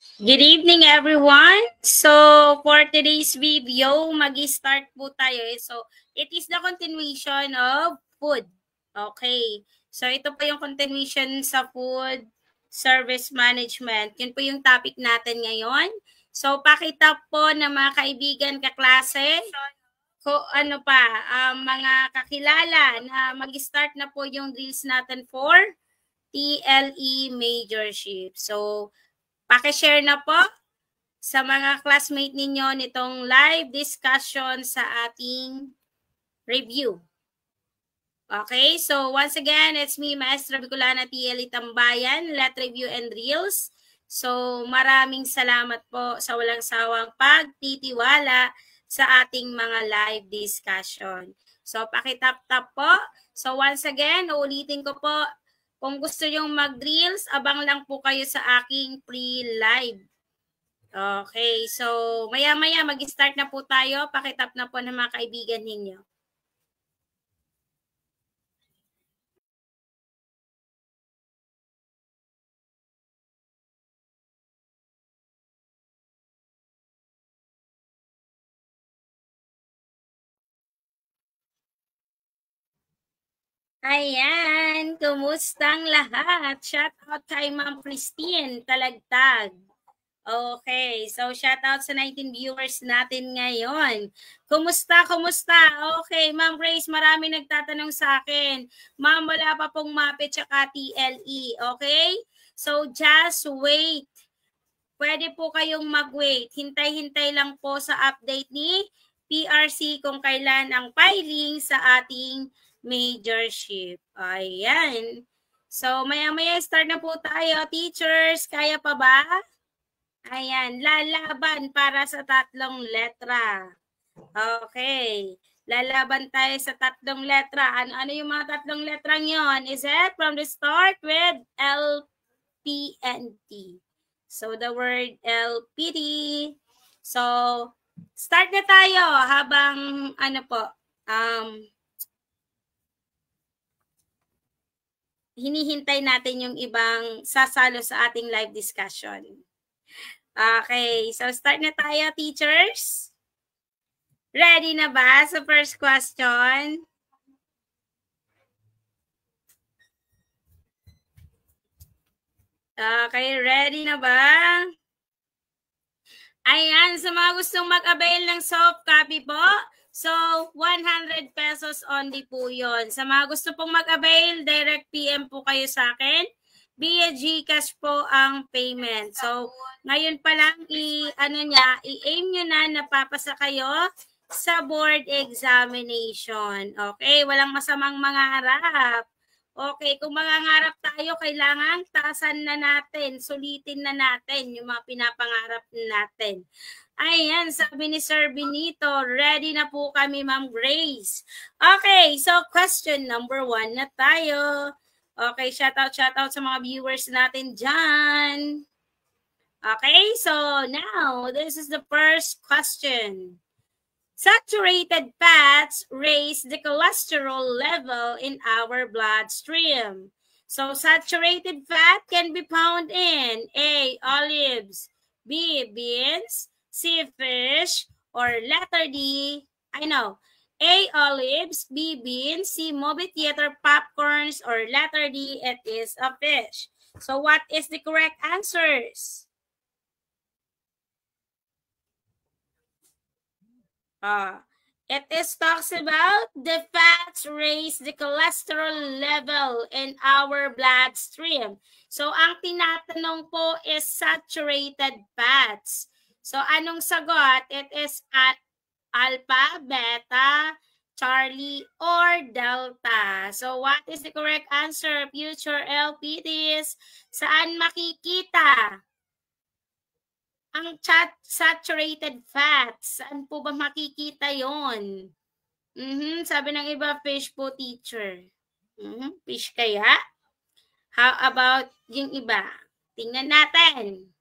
Good evening, everyone. So, for today's video, mag-start po tayo. So, it is the continuation of food. Okay. So, ito po yung continuation sa food service management. Yun po yung topic natin ngayon. So, pakita po na mga kaibigan, kaklase, ano pa, mga kakilala na mag-start na po yung drills natin for TLE Majorship. So, paki-share na po sa mga classmate ninyo nitong live discussion sa ating review. Okay, so once again, it's me, Maestra Bicolana TLE Tambayan, Let Review and Reels. So maraming salamat po sa walang sawang pagtitiwala sa ating mga live discussion. So pakitap-tap po. So once again, uulitin ko po, kung gusto yung mag-reels, abang lang po kayo sa aking pre-live. Okay, so maya-maya mag-start na po tayo. Pakitap na po ng mga kaibigan ninyo. Ayan, kumustang lahat? Shout out kay Ma'am Christine Talagtag. Okay, so shout out sa 19 viewers natin ngayon. Kumusta? Okay, Ma'am Grace, marami nagtatanong sa akin. Ma'am, wala pa pong MAPE tsaka TLE, okay? So just wait. Pwede po kayong mag-wait. Hintay-hintay lang po sa update ni PRC kung kailan ang filing sa ating majorship. Ayan. So, maya-maya start na po tayo. Teachers, kaya pa ba? Ayan, lalaban para sa 3 letra. Okay. Lalaban tayo sa 3 letra. Ano yung mga 3 letrang yon? Is it from the start with L, P, and T? So, the word LPT. So, start na tayo habang ano po, hinihintay natin yung ibang sasalo sa ating live discussion. Okay, so start na tayo, teachers. Ready na ba sa first question? Okay, ready na ba? Ayan, sa mga gustong mag-avail ng soft copy po, so 100 pesos only po yun. Sa mga gusto pong mag-avail, direct PM po kayo sa akin. Via GCash po ang payment. So, ngayon pa lang i-aim nyo na napapasa kayo sa board examination. Okay, walang masamang mga harap. Okay, kung mangangarap tayo, kailangan taasan na natin, sulitin na natin yung mga pinapangarap natin. Ayan, sabi ni Sir Benito, ready na po kami, Ma'am Grace. Okay, so question number 1 na tayo. Okay, shout out sa mga viewers natin dyan. Okay, so now, this is the first question. Saturated fats raise the cholesterol level in our bloodstream. So saturated fat can be found in A, olives, B, beans, C, fish, or letter D, A, olives, B, beans, C, movie theater popcorns, or letter D, it is a fish. So what is the correct answers? It talks about the fats raise the cholesterol level in our bloodstream. So, ang tinatanong po is saturated fats. So, anong sagot? It is at alpha, beta, Charlie, or delta. So, what is the correct answer? Future LPTs, saan makikita ang saturated fats? Saan po ba makikita yon? Sabi ng iba, fish po, teacher. Fish kaya? How about yung iba? Tingnan natin.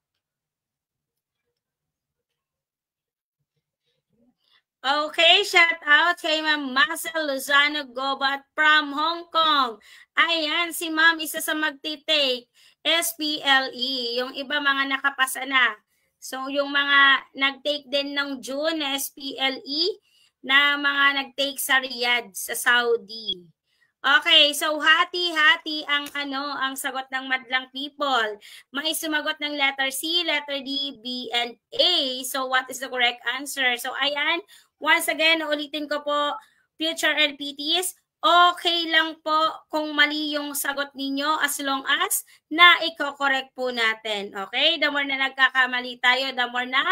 Okay, shout out kay Ma'am Marcel Lozano Gobat from Hong Kong. Ayan, si Ma'am isa sa magtitake SPLE. Yung iba mga nakapasa na. So, yung mga nag-take din ng June na SPLE na mga nag-take sa Riyadh, sa Saudi. Okay, so hati-hati ang ang sagot ng madlang people. May sumagot ng letter C, letter D, B, and A. So what is the correct answer? So ayan, once again, ulitin ko po, future LPTs, okay lang po kung mali yung sagot ninyo as long as na i-correct po natin. Okay? The more na nagkakamali tayo, the more na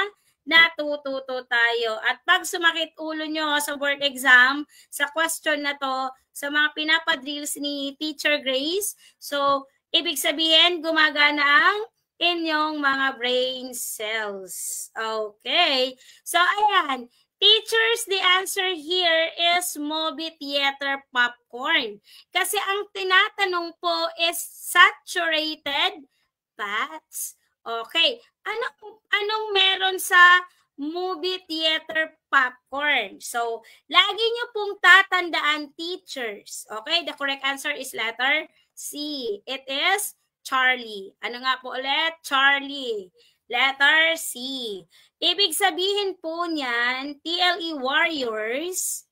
natututo tayo. At pag sumakit ulo nyo sa board exam, sa question na to, sa mga pinapadrills ni Teacher Grace, so ibig sabihin gumagana ang inyong mga brain cells. Okay. So ayan, teachers, the answer here is movie theater popcorn. Kasi ang tinatanong po is saturated fats. Okay. Anong meron sa movie theater popcorn? So, lagi nyo pong tatandaan, teachers. Okay, the correct answer is letter C. It is Charlie. Ano nga po ulit? Charlie. Letter C. Ibig sabihin po niyan, TLE Warriors.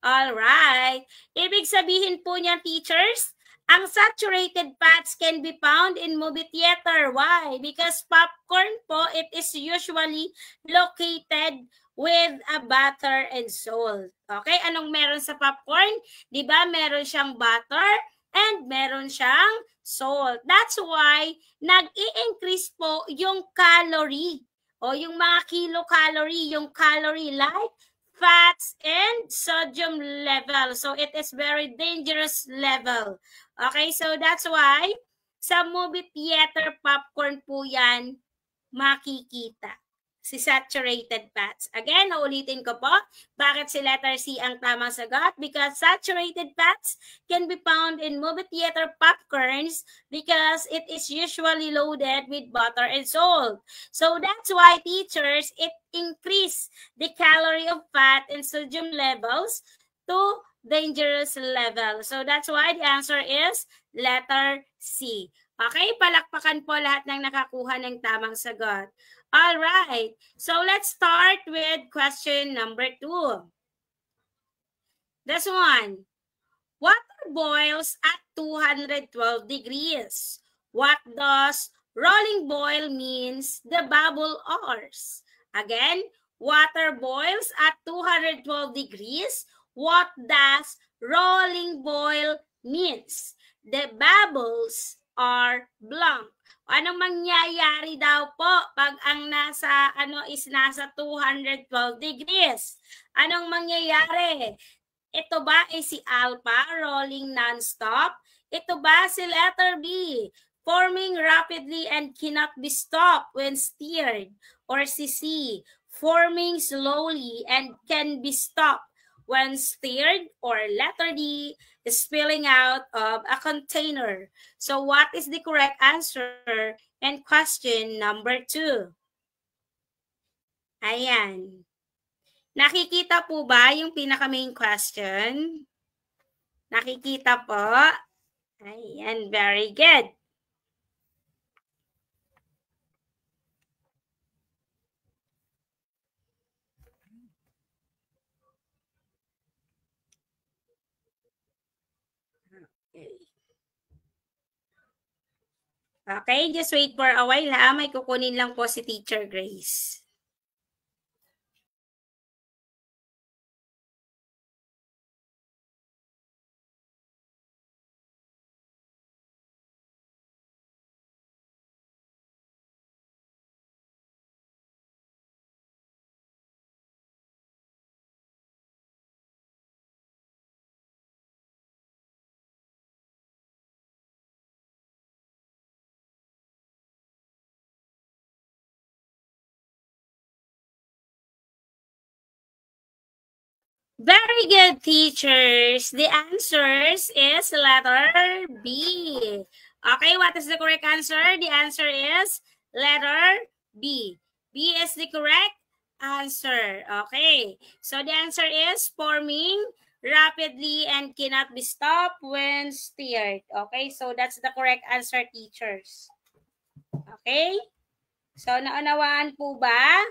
Alright. Ibig sabihin po niyan, teachers, ang saturated fats can be found in movie theater. Why? Because popcorn po, it is usually located with a butter and salt. Okay? Anong meron sa popcorn? Diba meron siyang butter and meron siyang salt. That's why nag-i-increase po yung calorie o yung mga kilocalorie, yung calorie like fats and sodium level. So it is very dangerous level. Okay, so that's why sa movie theater popcorn po yan makikita. Si saturated fats. Again, naulitin ko po, bakit si letter C ang tamang sagot? Because saturated fats can be found in movie theater popcorns because it is usually loaded with butter and salt. So that's why, teachers, it increase the calorie of fat and sodium levels to dangerous level. So that's why the answer is letter C. Okay, palakpakan po lahat ng nakakuha ng tamang sagot. All right, so let's start with question number 2. This one. Water boils at 212 degrees. What does rolling boil means the bubble oars? Again, water boils at 212 degrees. What does rolling boil means? The bubbles are blank. Anong mangyayari daw po pag ang nasa nasa 212 degrees? Anong mangyayari? Ito ba ay si alpha, rolling non-stop? Ito ba si letter B, forming rapidly and cannot be stopped when steered? Or si C, forming slowly and can be stopped when steered? Or letter D, spilling out of a container? So what is the correct answer in question number 2? Ayan. Nakikita po ba yung pinaka-main question? Nakikita po? Ayan, very good. Okay, just wait for a while ha. May kukunin lang po si Teacher Grace. Very good, teachers. The answers is letter B. Okay, what is the correct answer? The answer is letter B. B is the correct answer. Okay. So the answer is forming rapidly and cannot be stopped when stirred. Okay. So that's the correct answer, teachers. Okay. So naunawaan po ba?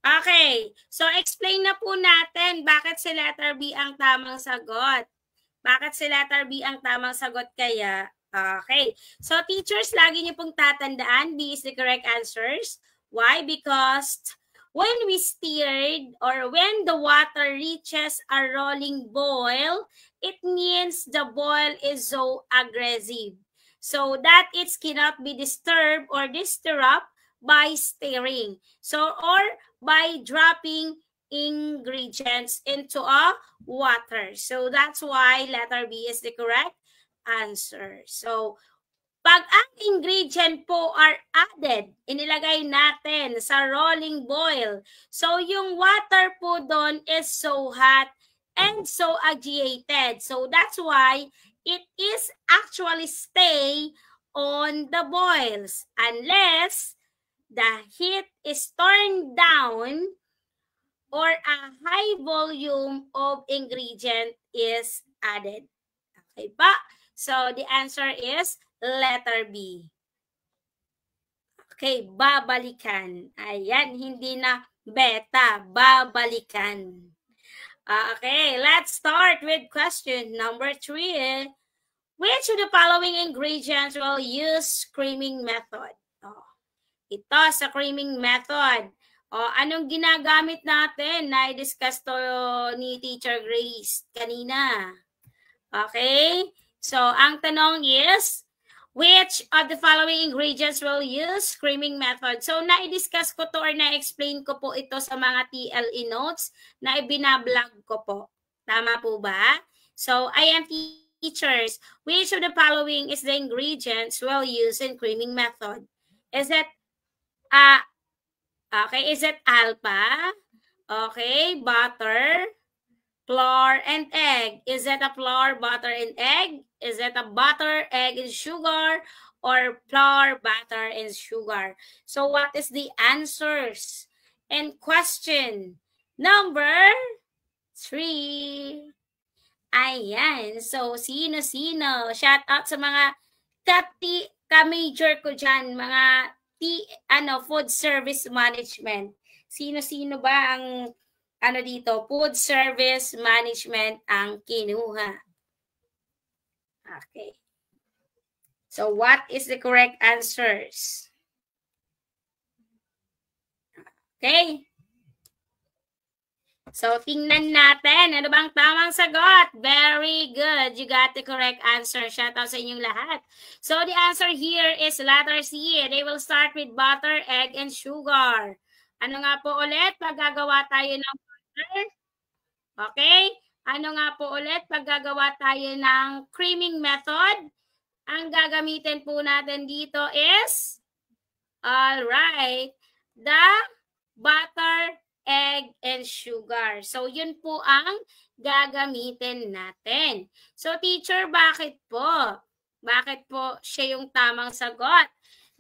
Okay. So explain na po natin bakit si letter B ang tamang sagot. Bakit si letter B ang tamang sagot kaya? Okay. So teachers, lagi niyo pong tatandaan, B is the correct answers. Why? Because when we stirred or when the water reaches a rolling boil, it means the boil is so aggressive. So that it cannot be disturbed or disrupt by stirring. So or by dropping ingredients into a water. So that's why letter B is the correct answer. So pag ang ingredient po are added, inilagay natin sa rolling boil. So yung water po doon is so hot and so agitated. So that's why it is actually stay on the boils unless the heat is turned down or a high volume of ingredient is added. Okay pa? So the answer is letter B. Okay, babalikan. Ayan, hindi na beta, babalikan. Okay, let's start with question number 3. Which of the following ingredients will use creaming method? Ito sa creaming method. Anong ginagamit natin? Na-discuss to ni Teacher Grace kanina. Okay? So, ang tanong is, which of the following ingredients will use creaming method? So, na-discuss ko to or na-explain ko po ito sa mga TLE notes na ibinablog ko po. Tama po ba? So, I am teachers. Which of the following is the ingredients we'll use in creaming method? Is it okay, is it alpha? Okay, butter, flour, and egg. Is it a flour, butter, and egg? Is it a butter, egg, and sugar? Or flour, butter, and sugar? So what is the answers? And question number 3. Ayan. So, sino-sino? Shout out sa mga ka-major ko dyan, mga food service management. Sino-sino ba ang dito? Food service management ang kinuha. Okay. So what is the correct answers? Okay. So tingnan natin, ano bang tamang sagot? Very good. You got the correct answer. Shout out sa inyong lahat. So the answer here is letter C. They will start with butter, egg, and sugar. Ano nga po ulit? Paggagawa tayo ng butter. Okay? Ano nga po ulit? Paggagawa tayo ng creaming method. Ang gagamitin po natin dito is, alright, the butter, egg, and sugar. So, yun po ang gagamitin natin. So, teacher, bakit po? Bakit po siya yung tamang sagot?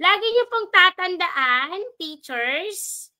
Lagi niyo pong tatandaan, teachers,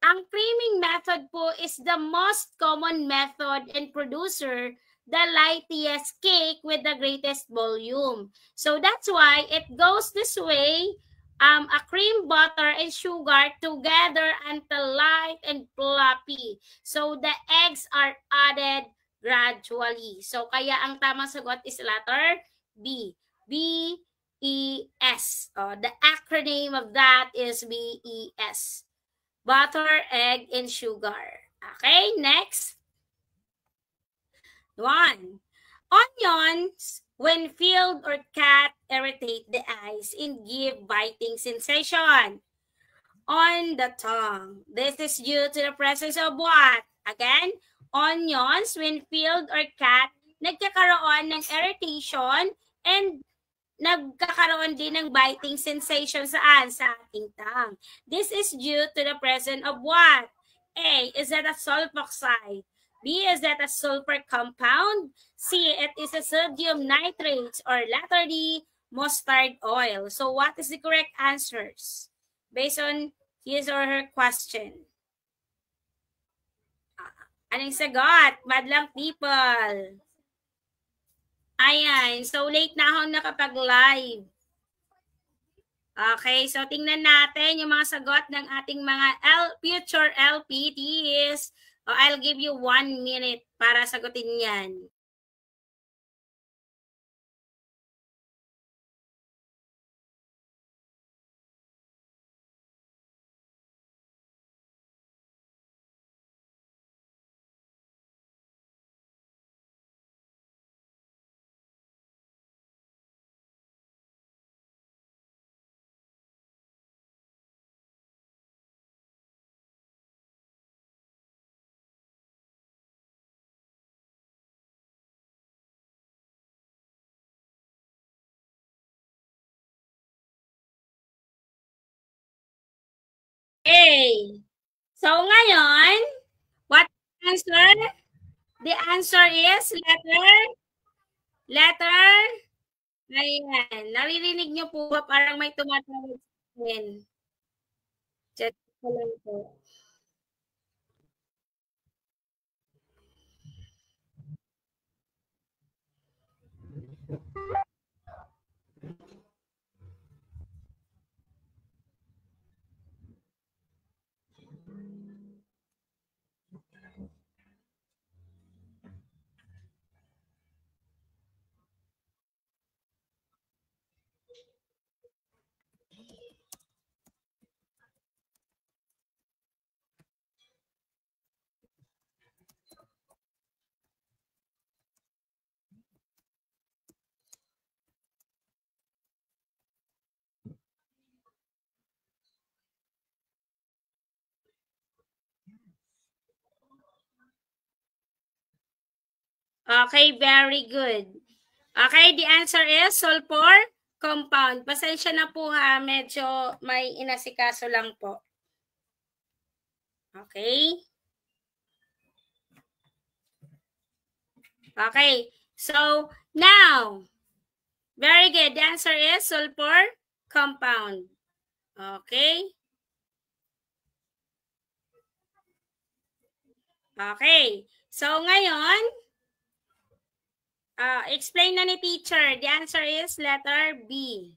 ang creaming method po is the most common method and producer the lightest cake with the greatest volume. So, that's why it goes this way. A cream, butter, and sugar together until light and fluffy. So, the eggs are added gradually. So, kaya ang tamang sagot is letter B. B-E-S. The acronym of that is B-E-S. Butter, egg, and sugar. Okay, next. 1. Onions, when filled or cut, irritate the eyes and give biting sensation on the tongue. This is due to the presence of what? Again, onions, when filled or cut, nagkakaroon ng irritation and nagkakaroon din ng biting sensation saan? Sa ating tongue. This is due to the presence of what? A, is that a sulfoxide? B, is that a sulfur compound? C, it is a sodium nitrate. Or letter D, mustard oil. So what is the correct answers? Based on his or her question. Anong sagot? Madlang people. Ayan. So, late na akong nakapag-live. Okay, so tingnan natin yung mga sagot ng ating mga future LPTs. I'll give you 1 minute para sagutin yan. Okay. So ngayon, what answer? The answer is letter. Ayan. Naririnig niyo po ba parang may tumatawag sa akin? Chat ko lang po. Okay, very good. Okay, the answer is sulfur compound. Pasensya na po ha, medyo may inasikaso lang po. Okay? Okay, so now, very good. The answer is sulfur compound. Okay? Okay, so ngayon, explain na ni teacher. The answer is letter B.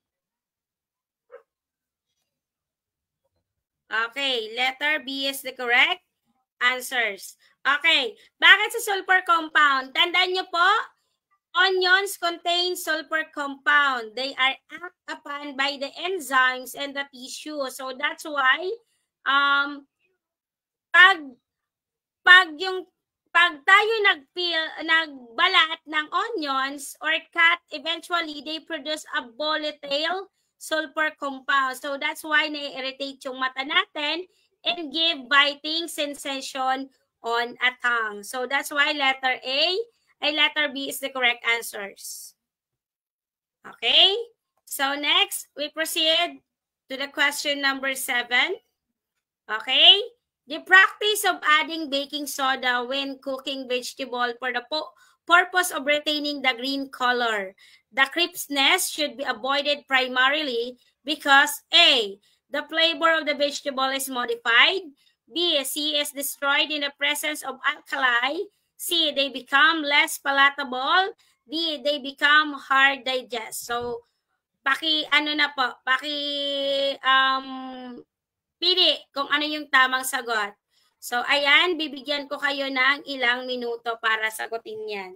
Okay, letter B is the correct answers. Okay, bakit sa sulfur compound? Tandaan nyo po, onions contain sulfur compound. They are acted upon by the enzymes and the tissue. So that's why, pag tayo nagbalat ng onions or cut, eventually they produce a volatile sulfur compound. So that's why na-irritate yung mata natin and give biting sensation on a tongue. So that's why letter B is the correct answers. Okay? So next, we proceed to the question number 7. Okay? The practice of adding baking soda when cooking vegetable for the purpose of retaining the green color. The crispness should be avoided primarily because A, the flavor of the vegetable is modified. B, C is destroyed in the presence of alkali. C, they become less palatable. D, they become hard digest. So, pili kung ano yung tamang sagot. So, ayan, bibigyan ko kayo ng ilang minuto para sagutin yan.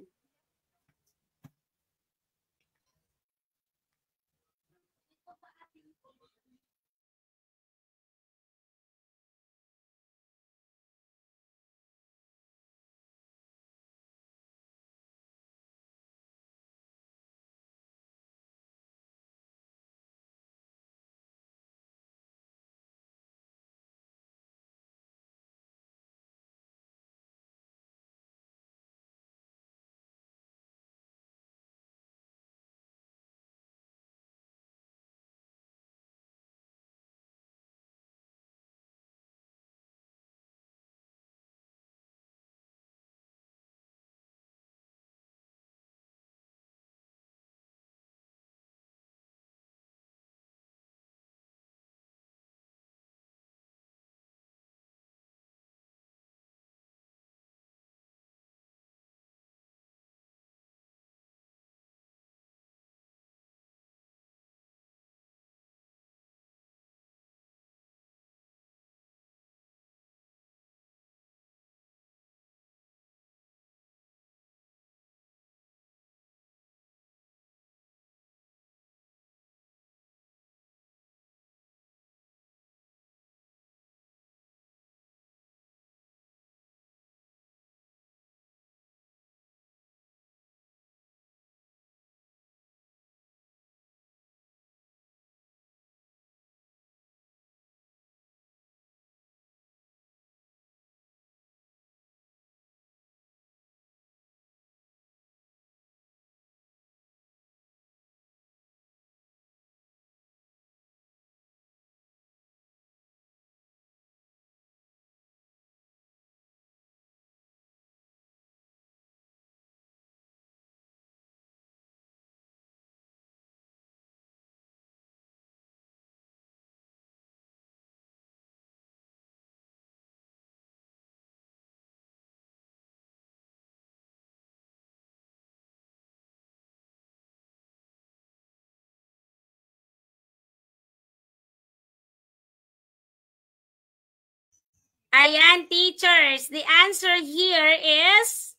Ayan, teachers. The answer here is,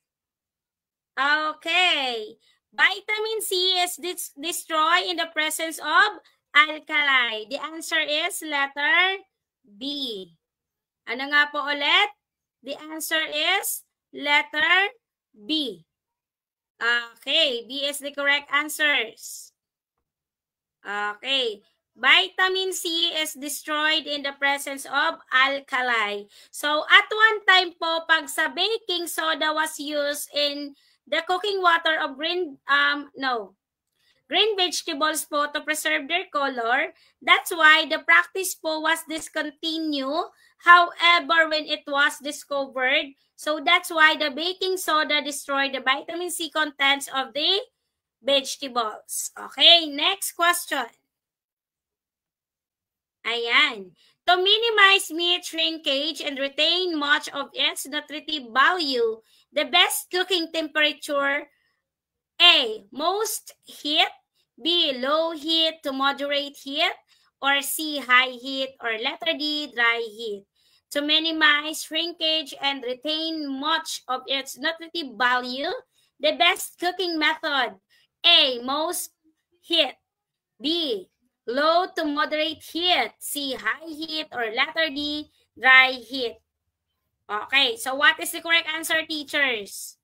okay, vitamin C is destroyed in the presence of alkali. The answer is letter B. Ano nga po ulit? The answer is letter B. Okay, B is the correct answers. Okay. Vitamin C is destroyed in the presence of alkali. So, at one time po, pag sa baking soda was used in the cooking water of green vegetables po to preserve their color, that's why the practice po was discontinued. However, when it was discovered, so that's why the baking soda destroyed the vitamin C contents of the vegetables. Okay, next question. Ayan. To minimize meat shrinkage and retain much of its nutritive value, the best cooking temperature, A, most heat, B, low heat to moderate heat, or C, high heat, or letter D, dry heat. To minimize shrinkage and retain much of its nutritive value, the best cooking method, A, most heat, B, low to moderate heat, C, high heat, or letter D, dry heat. Okay, so what is the correct answer, teachers?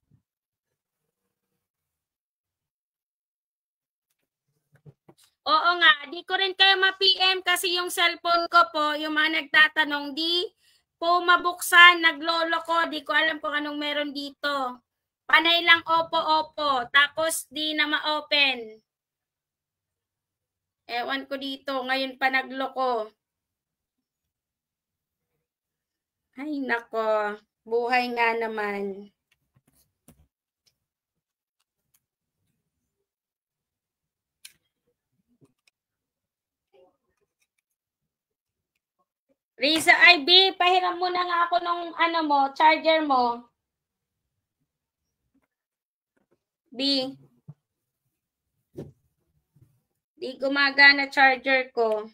Oo nga, di ko rin kayo ma-PM kasi yung cellphone ko po, yung mga nagtatanong, di po mabuksan, naglolo ko, di ko alam kung anong meron dito. Panay lang opo, tapos di na ma-open. Ewan ko dito, ngayon pa nagloko. Ay nako, buhay nga naman. Riza, ay B, pahiram mo na nga ako nung ano mo, charger mo. B. Di gumagana charger ko.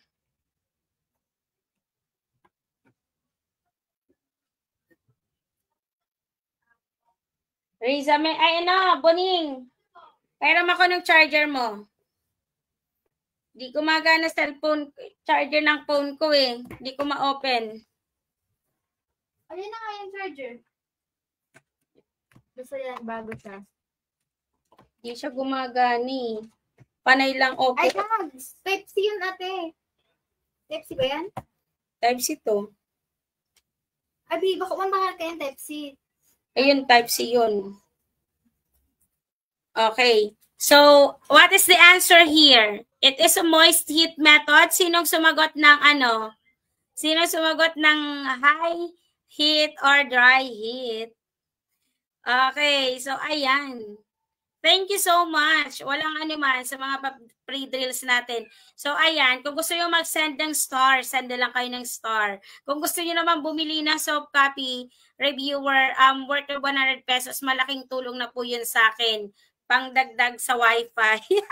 Riza, may, ay ano, Boning. Pahiram ako ng charger mo. Di gumagana cellphone, charger ng phone ko eh. Di ko ma-open. Ayun na nga yung charger. Gusto yan, bago siya. Di siya gumagani. Panay lang open. Ay, tags! Type-C yun, ate. Type-C ba yan? Type-C to. Abi, baka mamahal ka yan, Type-C. Ayun, Type-C yun. Okay. So, what is the answer here? It is a moist heat method. Sinong sumagot ng ano? Sinong sumagot ng high heat or dry heat? Okay. So, ayan. Thank you so much. Walang ano man sa mga pre-drills natin. So, ayan. Kung gusto nyo mag-send ng star, send lang kayo ng star. Kung gusto nyo naman bumili ng soft copy, reviewer, worth of 100 pesos, malaking tulong na po yun sa akin. Pangdagdag sa wifi.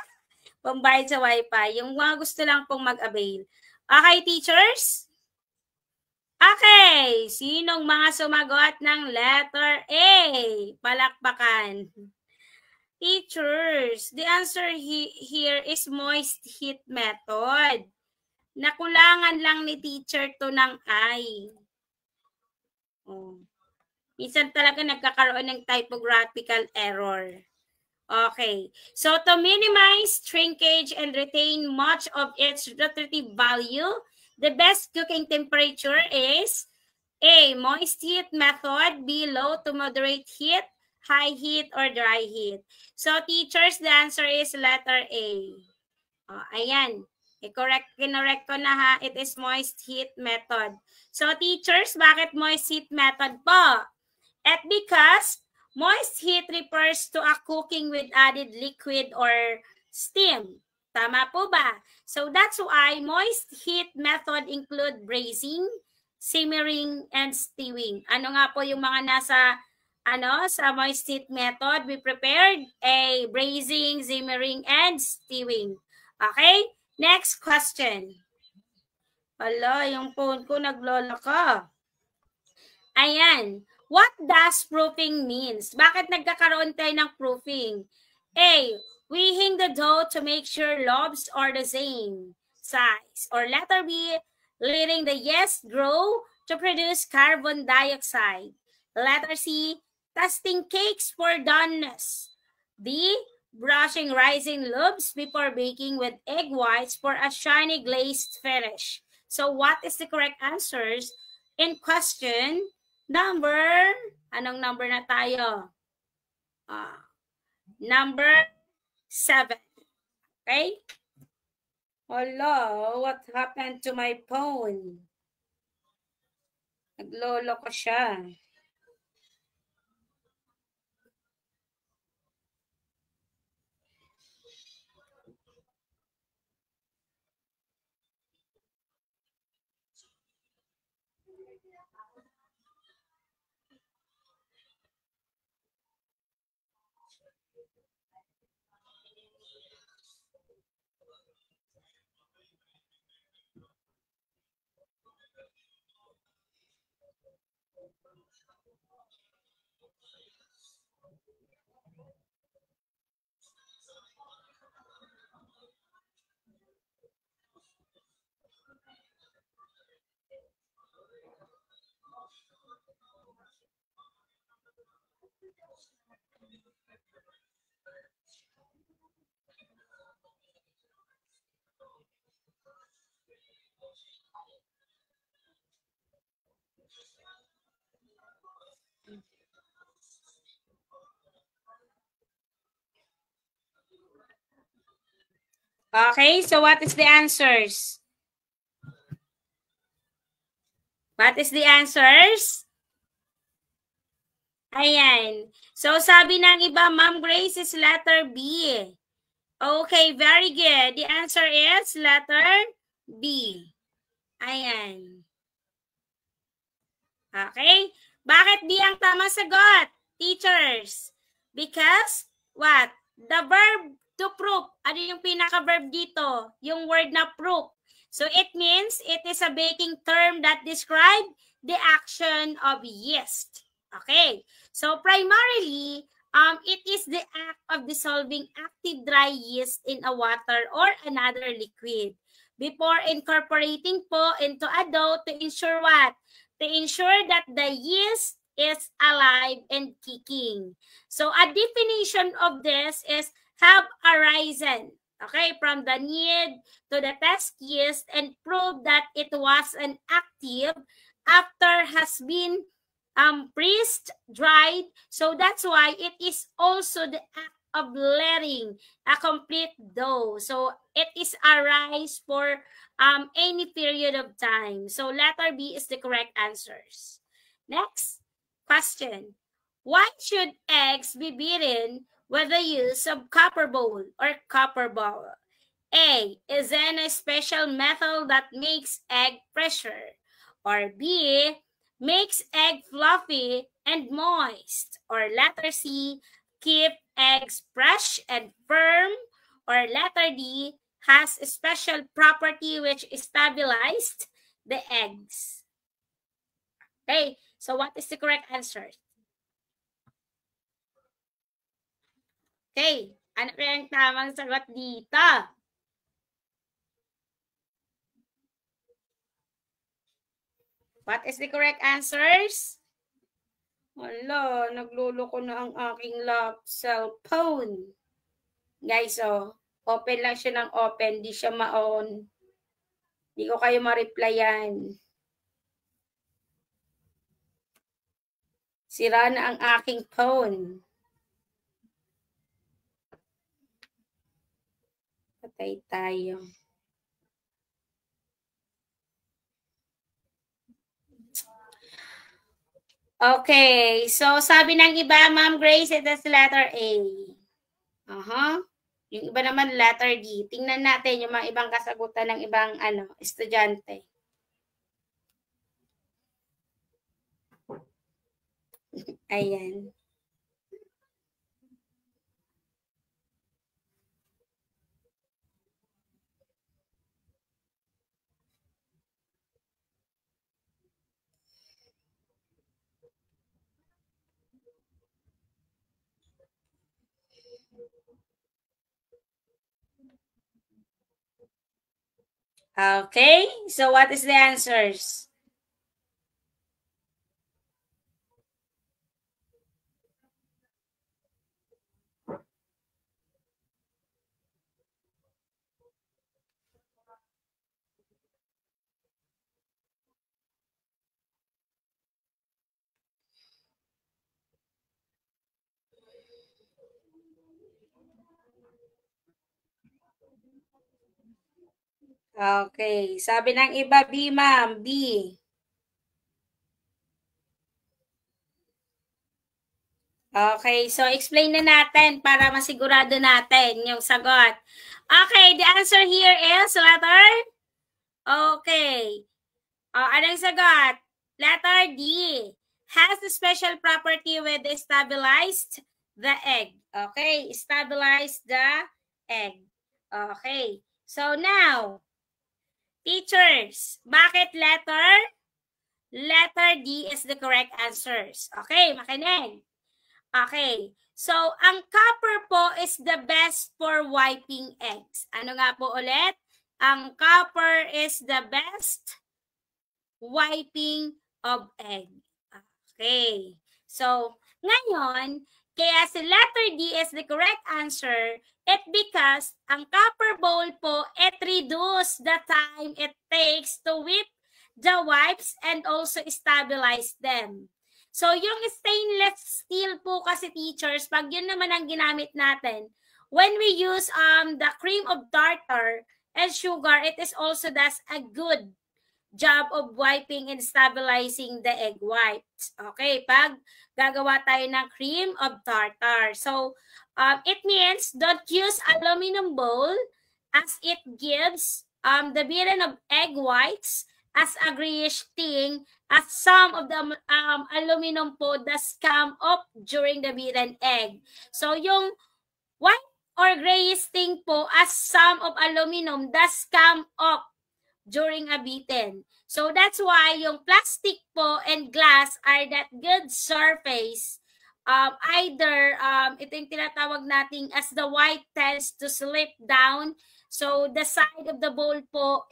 Pambayad sa wifi. Yung mga gusto lang pong mag-avail. Okay, teachers? Okay. Sinong mga sumagot ng letter A? Palakpakan. Teachers, the answer here is moist heat method. Nakulangan lang ni teacher to ng I. Oh. Minsan talaga nagkakaroon ng typographical error. Okay. So, to minimize shrinkage and retain much of its nutritive value, the best cooking temperature is A, moist heat method, B, low to moderate heat, high heat, or dry heat. So, teachers, the answer is letter A. Oh, ayan. Kinorek ko na ha. It is moist heat method. So, teachers, bakit moist heat method po? At because moist heat refers to a cooking with added liquid or steam. Tama po ba? So, that's why moist heat method include braising, simmering, and stewing. Ano nga po yung mga nasa sa moist heat method? We prepared a braising, simmering, and stewing. Okay? Next question. Hala, yung phone ko naglolo ka. Ayan. What does proofing means? Bakit nagkakaroon tayo ng proofing? A. Weighing the dough to make sure loaves are the same size. Or letter B. Letting the yeast grow to produce carbon dioxide. Letter C. Testing cakes for doneness. D. Brushing rising loaves before baking with egg whites for a shiny glazed finish. So what is the correct answers in question number? Anong number na tayo? Number 7. Okay? Hello, what happened to my phone? Naglolo ko siya. Okay, so what is the answers? What is the answers? Ayan. So, sabi ng iba, Ma'am Grace is letter B. Okay, very good. The answer is letter B. Ayan. Okay? Bakit B ang tamang sagot, teachers? Because, what? The verb to prove. Ano yung pinaka-verb dito? Yung word na proof. So, it means it is a baking term that describe the action of yeast. Okay. So, primarily, it is the act of dissolving active dry yeast in a water or another liquid before incorporating po into a dough to ensure what? To ensure that the yeast is alive and kicking. So, a definition of this is have arisen, okay, from the need to the test yeast and prove that it was an active after has been pressed, dried. So that's why it is also the act of letting a complete dough. So it is arise for any period of time. So letter B is the correct answers. Next question. Why should eggs be beaten with the use of copper bowl or copper bowl? A. Is there a special method that makes egg fresher? Or B. Makes egg fluffy and moist? Or letter C. Keep eggs fresh and firm? Or letter D. Has a special property which stabilized the eggs? Okay, so what is the correct answer? Okay, ano kaya ang tamang sagot dito? What is the correct answers? Wala, nagluloko na ang aking cellphone. Guys, oh, open lang siya ng open, di siya ma-on. Di ko kayo ma-replyan. Sira na ang aking phone. Patay tayo. Okay, so sabi ng iba, Ma'am Grace, it is letter A. Yung iba naman letter D. Tingnan natin yung mga ibang kasagutan ng ibang estudyante. Ayan. Okay, so what is the answers? Okay, sabi ng iba B, ma'am. B. Okay, so explain na natin para masigurado natin yung sagot. Okay, the answer here is letter? Okay. Anong sagot? Letter D. Has a special property with stabilized the egg. Okay, stabilize the egg. Okay. So now, teachers, bakit letter? Letter D is the correct answers. Okay, makinig. Okay. So, ang copper po is the best for wiping eggs. Ano nga po ulit? Ang copper is the best wiping of egg. Okay. So, ngayon, kaya si letter D is the correct answer, it because ang copper bowl po, it reduce the time it takes to whip the wipes and also stabilize them. So, yung stainless steel po kasi teachers, pag yun naman ang ginamit natin, when we use the cream of tartar and sugar, it is also does a good job of wiping and stabilizing the egg whites. Okay, pag gagawa tayo ng cream of tartar. So, it means don't use aluminum bowl as it gives the beaten of egg whites as a grayish thing as some of the aluminum po does come up during the beaten egg. So, yung white or grayish thing po as some of aluminum does come up during a beaten. So that's why yung plastic po and glass are that good surface. Either ito yung tinatawag natin as the white tends to slip down. So the side of the bowl po,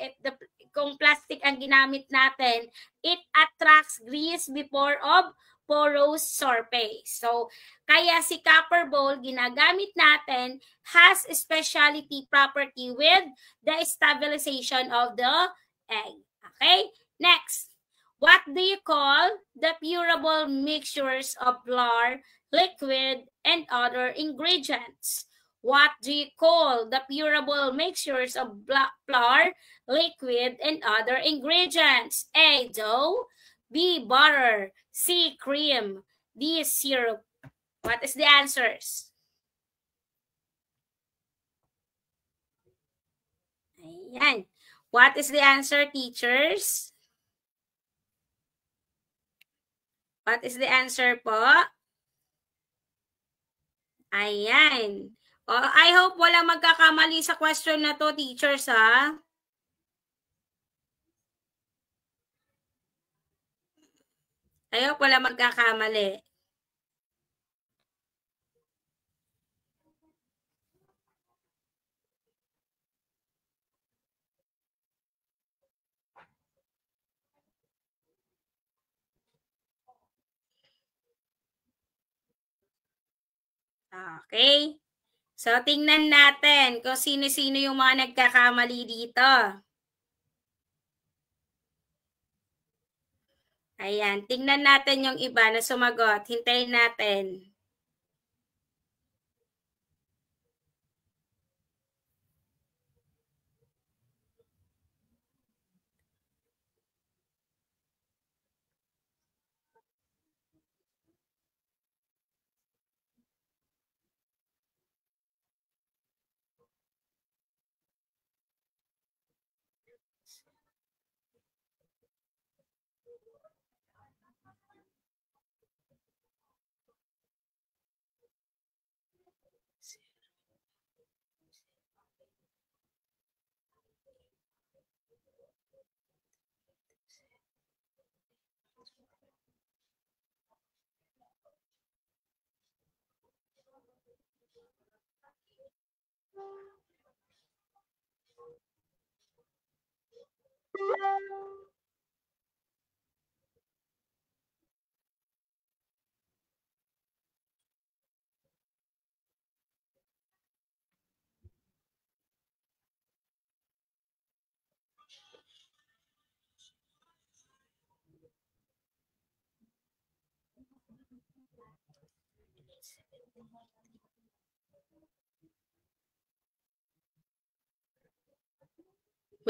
kung plastic ang ginamit natin, it attracts grease before of porous surface. So kaya si copper bowl ginagamit natin has a specialty property with the stabilization of the egg. Okay? Next, what do you call the purable mixtures of flour, liquid, and other ingredients? What do you call the purable mixtures of flour, liquid, and other ingredients? A, dough. B, butter. C, cream. D, syrup. What is the answers? Ayan. What is the answer, teachers? What is the answer po? Ayan. I hope walang magkakamali sa question na to, teachers, ha? I hope walang magkakamali. Okay. So, tingnan natin kung sino-sino yung mga nagkakamali dito. Ayan. Tingnan natin yung iba na sumagot. Hintayin natin.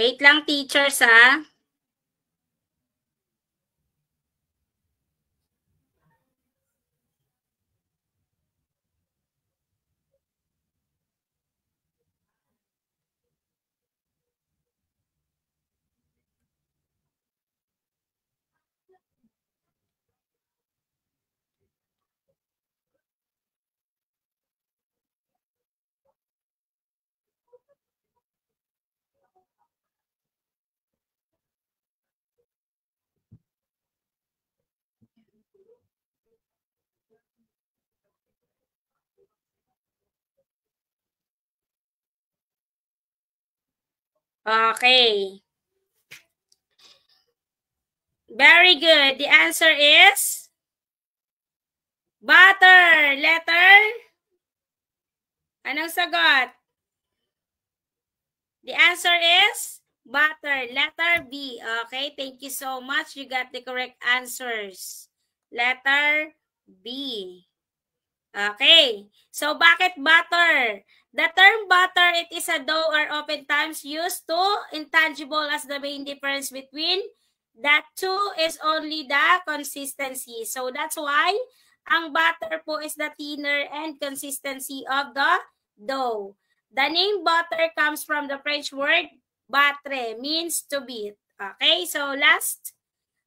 Wait lang, teachers, ha? Okay. Very good. The answer is butter. Letter? Anong sagot? The answer is butter. Letter B. Okay, thank you so much. You got the correct answers. Letter B. Okay. So, bakit butter? The term butter, it is a dough are oftentimes used to intangible as the main difference between that two is only the consistency. So, that's why ang butter po is the thinner and consistency of the dough. The name butter comes from the French word battre, means to beat. Okay, so last.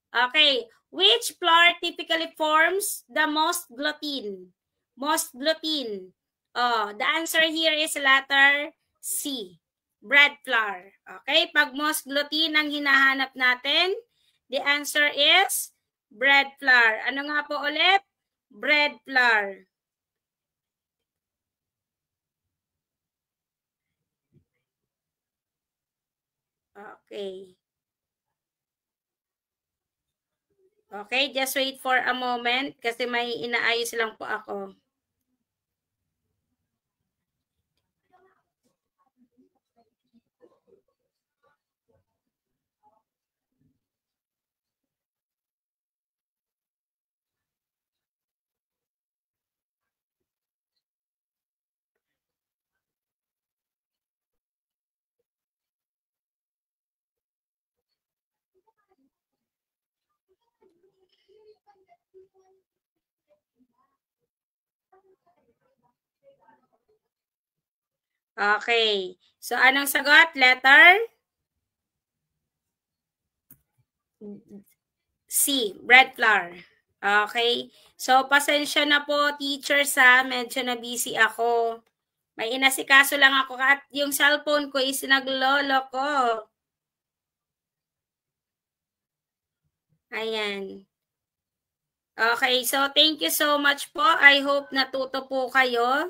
Okay, which flour typically forms the most gluten? Most gluten. Oh, the answer here is letter C, bread flour. Okay, pag most gluten ang hinahanap natin, the answer is bread flour. Ano nga po ulit? Bread flour. Okay. Okay, just wait for a moment kasi may inaayos lang po ako. Okay. So, anong sagot? Letter? C, bread flour. Okay. So, pasensya na po, teachers, ha. Medyo na-busy ako. May inasikaso lang ako at yung cellphone ko is naglolo ko. Ayan. Okay. So, thank you so much po. I hope natuto po kayo.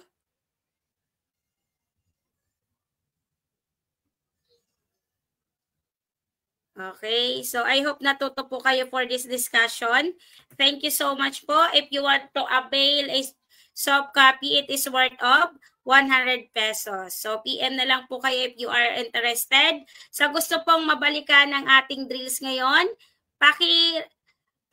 Okay, so I hope natuto po kayo for this discussion. Thank you so much po. If you want to avail a soft copy, it is worth of 100 pesos. So PM na lang po kayo if you are interested. Sa gusto pong mabalikan ng ating drills ngayon,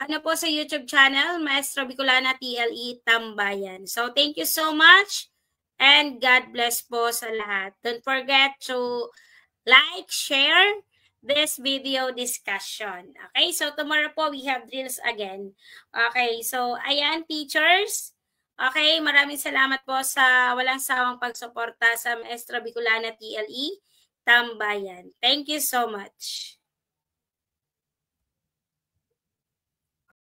ano po sa YouTube channel, Maestro Bicolana TLE Tambayan. So thank you so much and God bless po sa lahat. Don't forget to like, share this video discussion. Okay, so tomorrow po we have drills again. Okay, so ayan teachers. Okay, maraming salamat po sa walang sawang pagsuporta sa Maestro Bicolana TLE Tambayan. Thank you so much.